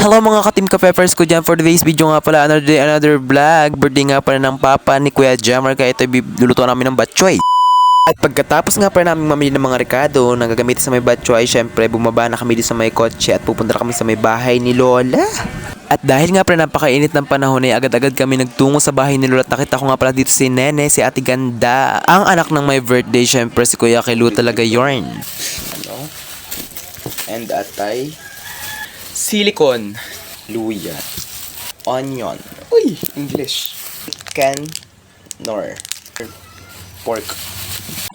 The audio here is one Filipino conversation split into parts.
Hello mga ka-team ka-peppers ko dyan for today's video nga pala, another day, another vlog. Birthday nga pala ng papa ni Kuya Jammer, kaya ito lulutuan namin ng batchoy. At pagkatapos nga pala namin mamili ng mga rekado na gagamitin sa may batchoy, syempre bumaba na kami dito sa may kotse at pupunta na kami sa may bahay ni Lola. At dahil nga pala napakainit ng panahon ay agad-agad kami nagtungo sa bahay ni Lola at nakita ko nga pala dito si Nene, si Ate Ganda, ang anak ng may birthday, syempre si Kuya Kilo talaga yarn. Ano? And atay silicone, luya, onion, uy, English, can, nor, pork.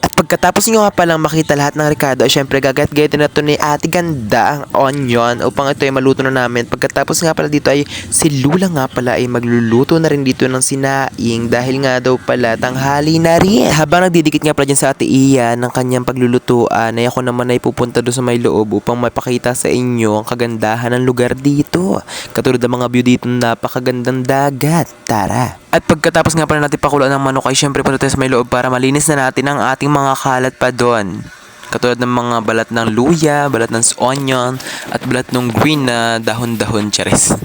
At pagkatapos nyo nga palang makita lahat ng rekado, syempre gagat-gayatin na to ni Ate Ganda ang onion upang ito ay maluto na namin. Pagkatapos nga pala dito ay si Lula nga pala ay magluluto na rin dito ng sinaing dahil nga daw pala tanghali na rin. Habang nagdidikit nga pala dyan sa Ate Iya ng kanyang paglulutuan, ay ako naman ay pupunta doon sa may loob upang mapakita sa inyo ang kagandahan ng lugar dito. Katulad ng mga view dito, napakagandang dagat. Tara! At pagkatapos nga pala natin pakuloan ng manok ay syempre punta tayo sa may loob para malinis na natin ang ating mga kalat pa doon. Katulad ng mga balat ng luya, balat ng onion, at balat ng green na dahon-dahon, charis.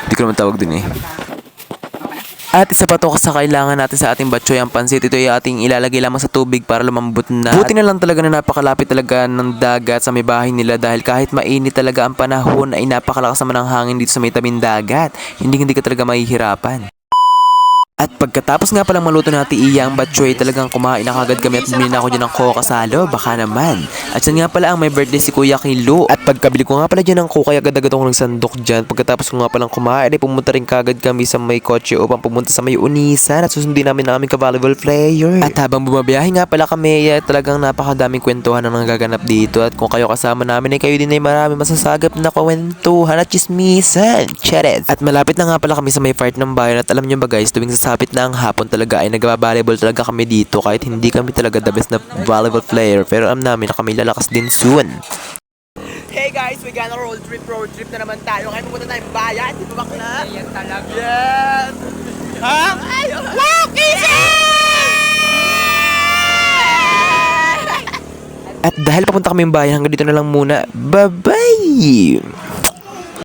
Hindi ko naman tawag dun eh. At isa pa to sa kailangan natin sa ating batchoy, ang pansit. Ito ay ating ilalagay lamang sa tubig para lumambot na. Buti na lang talaga na napakalapit talaga ng dagat sa may bahay nila dahil kahit mainit talaga ang panahon ay napakalakas naman ang hangin dito sa may tabing dagat. Hindi ka talaga mahihirapan. At pagkatapos nga palang maluto natin iya ang batchoy, talagang kumain na kagad kami at bumili na ako dyan ng coca salo, baka naman. At yan nga pala ang may birthday si Kuya Kilo. At pagkabili ko nga pala dyan ng coca, agad-agad ako ng sandok dyan. Pagkatapos ko nga palang kumain, ay pumunta rin kagad kami sa may kotse upang pumunta sa may Unisan at susundin namin na aming ka-volleyball player. At habang bumabiyahe nga pala kami, talagang napakadaming kwentuhan ang nagaganap dito. At kung kayo kasama namin ay kayo din ay marami masasagap na kwentuhan at chismisan. Charet! At malapit na nga pala kami sa may part ng bayan at alam nyo ba guys, tuwing sasapit na ang hapon talaga ay nagba-volleyball talaga kami dito kahit hindi kami talaga the best na volleyball player, pero alam namin na kami lalakas din soon. Hey guys, we gonna road trip na naman tayo. Kaya pupunta tayong bayan, di ba bakla? Yan talaga. Yes! Ha? Wow, At dahil papunta kami bayan, hanggang dito na lang muna. Bye-bye!